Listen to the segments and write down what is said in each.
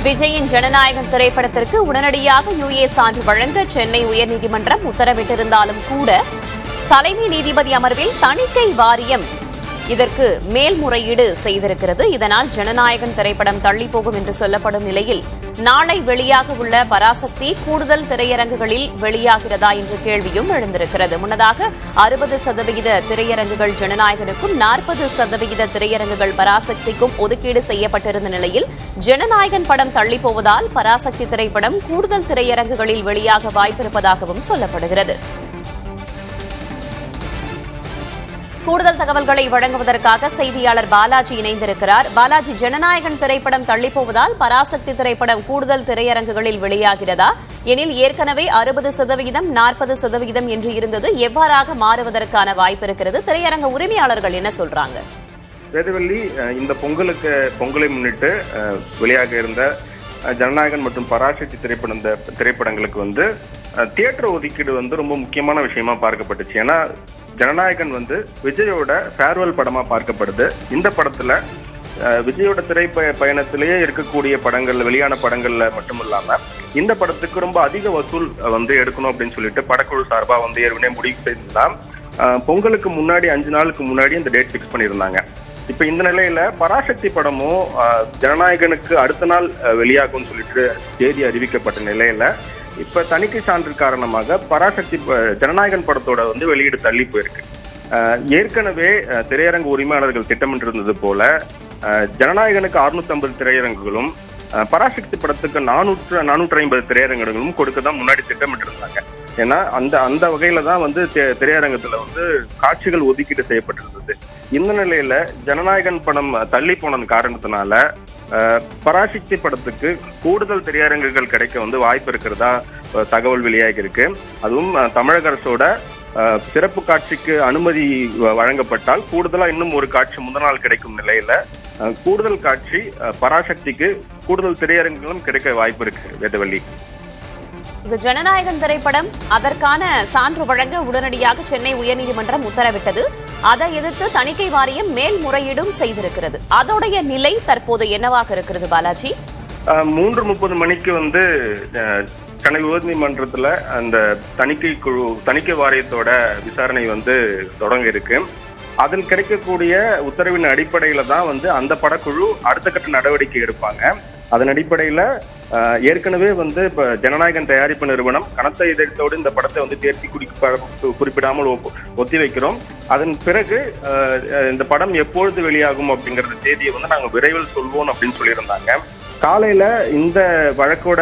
விஜயின் ஜனநாயகன் திரைப்படத்திற்கு உடனடியாக யுஏ சான்று வழங்க சென்னை உயர்நீதிமன்றம் உத்தரவிட்டிருந்தாலும் கூட தலைமை நீதிபதி அமர்வில் தணிக்கை வாரியம் இதற்கு மேல்முறையீடு செய்திருக்கிறது. இதனால் ஜனநாயகன் திரைப்படம் தள்ளிப்போகும் என்று சொல்லப்படும் நிலையில் நாளை வெளியாக உள்ள பராசக்தி கூடுதல் திரையரங்குகளில் வெளியாகிறதா என்ற கேள்வியும் எழுந்திருக்கிறது. முன்னதாக 60% திரையரங்குகள் ஜனநாயகனுக்கும் 40% திரையரங்குகள் பராசக்திக்கும் ஒதுக்கீடு செய்யப்பட்டிருந்த நிலையில் ஜனநாயகன் படம் தள்ளிப்போவதால் பராசக்தி திரைப்படம் கூடுதல் திரையரங்குகளில் வெளியாக வாய்ப்பிருப்பதாகவும் சொல்லப்படுகிறது. கூடுதல் தகவல்களை வழங்குவதற்காக செய்தியாளர் பாலாஜி இணைந்திருக்கிறார். பாலாஜி, ஜனநாயகன் திரைப்படம் தள்ளிப்போவதால் பராசக்தி திரைப்படம் கூடுதல் திரையரங்குகளில் வெளியாகிறதா? எனில் ஏற்கனவே 60%, 40% என்று இருந்தது எவ்வாறாக மாறுவதற்கான வாய்ப்பு இருக்கிறது? திரையரங்க உரிமையாளர்கள் என்ன சொல்றாங்க? வேதவள்ளி, இந்த பொங்கலை முன்னிட்டு வெளியாக இருந்த ஜனநாயகன் மற்றும் பராசக்தி திரைப்படங்களுக்கு தியேட்டர் ஒதுக்கீடு ரொம்ப முக்கியமான விஷயமா பார்க்கப்பட்டுச்சு. ஏன்னா ஜனநாயகன் விஜயோட ஃபேர்வெல் படமா பார்க்கப்படுது. இந்த படத்துல விஜயோட பயணத்திலேயே இருக்கக்கூடிய படங்கள்ல வெளியான படங்கள்ல மட்டும் இல்லாம இந்த படத்துக்கு ரொம்ப அதிக வசூல் எடுக்கணும் அப்படின்னு சொல்லிட்டு படக்குழு சார்பா ஏற்கனவே முடிவு செய்துதான் பொங்கலுக்கு முன்னாடி 5 நாளுக்கு முன்னாடி இந்த டேட் பிக்ஸ் பண்ணியிருந்தாங்க. இப்ப இந்த நிலையில பராசக்தி படமும் ஜனநாயகனுக்கு அடுத்த நாள் வெளியாகும் சொல்லிட்டு தேதி அறிவிக்கப்பட்ட நிலையில இப்ப தணிக்கை சான்று காரணமாக பராசக்தி ஜனநாயகன் படத்தோட வெளியீடு தள்ளி போயிருக்கு. ஏற்கனவே திரையரங்கு உரிமையாளர்கள் திட்டமிட்டிருந்தது போல ஜனநாயகனுக்கு 650 திரையரங்குகளும் பராசக்தி படத்துக்கு 450 திரையரங்குகளும் கொடுக்கதான் முன்னாடி திட்டமிட்டிருந்தாங்க. ஏன்னா அந்த வகையில தான் திரையரங்கத்துல காட்சிகள் ஒதுக்கீடு செய்யப்பட்டிருந்தது. இந்த நிலையில ஜனநாயகன் படம் தள்ளி போனது காரணத்தினால பராசக்தி படத்துக்கு கூடுதல் திரையரங்குகள் கிடைக்க வாய்ப்பு இருக்கிறதா தகவல் வெளியாகி இருக்கு. அதுவும் தமிழக அரசோட சிறப்பு காட்சிக்கு அனுமதி வழங்கப்பட்டால் கூடுதலா இன்னும் ஒரு காட்சி முதல் நாள் கிடைக்கும் நிலையில கூடுதல் காட்சி பராசக்திக்கு கூடுதல் திரையரங்குகளும் கிடைக்க வாய்ப்பு இருக்கு. வேதவள்ளி, இந்த ஜனநாயகன் திரைப்படம் அதற்கான சான்று வழங்க உடனடியாக சென்னை உயர்நீதிமன்றம் உத்தரவிட்டது. அதை எதிர்த்து தணிக்கை வாரியம் மேல்முறையீடும் செய்திருக்கிறது. அதோடைய நிலை தற்போது என்னவாக இருக்கிறது பாலாஜி? 3:30 மணிக்கு சென்னை உயர்நீதிமன்றத்துல அந்த தணிக்கை வாரியத்தோட விசாரணை தொடங்க இருக்கு. அதில் கிடைக்கக்கூடிய உத்தரவின் அடிப்படையில தான் அந்த படக்குழு அடுத்த கட்ட நடவடிக்கை எடுப்பாங்க. அதன் அடிப்படையில ஏற்கனவே இப்ப ஜனநாயகன் தயாரிப்பு நிறுவனம் கனத்த இதழத்தோடு இந்த படத்தை தேர்ச்சி குறிப்பிடாமல் ஒத்திவைக்கிறோம். அதன் பிறகு இந்த படம் எப்பொழுது வெளியாகும் அப்படிங்கறது தேதியை நாங்க விரைவில் சொல்வோம் அப்படின்னு சொல்லியிருந்தாங்க. காலையில இந்த வழக்கோட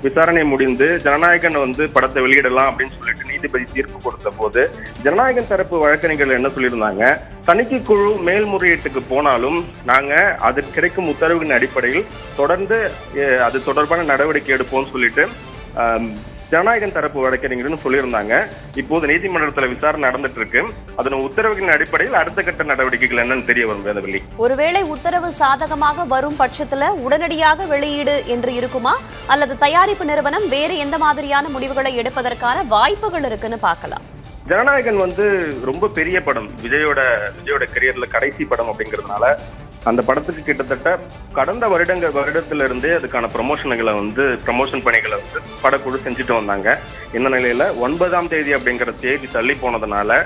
விசாரணை முடிந்து ஜனநாயகன் படத்தை வெளியிடலாம் அப்படின்னு சொல்லிட்டு நீதிபதி தீர்ப்பு கொடுத்த போது ஜனநாயகன் தரப்பு வழக்கறிஞர்கள் என்ன சொல்லியிருந்தாங்க, தணிக்கை குழு மேல்முறையீட்டுக்கு போனாலும் நாங்க அது கிடைக்கும் உத்தரவின் அடிப்படையில் தொடர்ந்து அது தொடர்பான நடவடிக்கை எடுப்போம்னு சொல்லிட்டு ஜனநாயகன் தரப்பு வழக்கறிஞர்னு சொல்லியிருந்தாங்க. இப்போது நீதிமன்றத்தில் விசாரணை நடந்துட்டு இருக்கு. அதன் உத்தரவுகளின் அடிப்படையில் அடுத்த கட்ட நடவடிக்கைகள் என்னன்னு தெரிய வரும். வேதவள்ளி, ஒருவேளை உத்தரவு சாதகமாக வரும் பட்சத்துல உடனடியாக வெளியீடு என்று இருக்குமா, அல்லது தயாரிப்பு நிறுவனம் வேறு எந்த மாதிரியான முடிவுகளை எடுப்பதற்கான வாய்ப்புகள் இருக்குன்னு பார்க்கலாம்? ஜனநாயகன் ரொம்ப பெரிய படம், விஜயோட கரியர்ல கடைசி படம் அப்படிங்கிறதுனால அந்த படத்துக்கு கிட்டத்தட்ட கடந்த வருடத்துல இருந்தே அதுக்கான ப்ரமோஷன் பணிகளை படக்குழு செஞ்சுட்டு வந்தாங்க. இந்த நிலையில 9ஆம் தேதி அப்படிங்கிற தேதி தள்ளி போனதுனால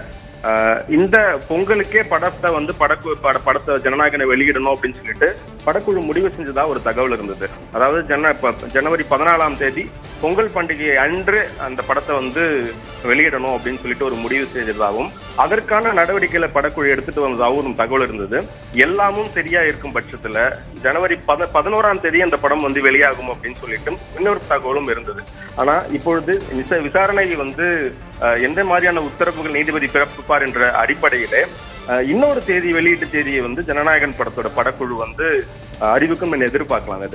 இந்த பொங்கலுக்கே படத்தை ஜனநாயகனை வெளியிடணும் அப்படின்னு சொல்லிட்டு படக்குழு முடிவு செஞ்சதா ஒரு தகவல் இருந்தது. அதாவது ஜனவரி 14ஆம் தேதி பொங்கல் பண்டிகை அன்று அந்த படத்தை வெளியிடணும் அப்படின்னு சொல்லிட்டு ஒரு முடிவு செஞ்சதாகவும் அதற்கான நடவடிக்கைகளை படக்குழு எடுத்துட்டு வந்ததாகவும் தகவல் இருந்தது. எல்லாமும் சரியா இருக்கும் பட்சத்துல ஜனவரி 11ஆம் தேதி அந்த படம் வெளியாகும் அப்படின்னு சொல்லிட்டு இன்னொரு தகவலும் இருந்தது. ஆனா இப்பொழுது விசாரணை எந்த மாதிரியான உத்தரவுகள் நீதிபதி பிறப்பிப்பார் என்ற அடிப்படையிலே இன்னொரு வெளியீட்டு தேதியை ஜனநாயகன் படத்தோட படக்குழு அறிவிக்கும் என எதிர்பார்க்கலாம்.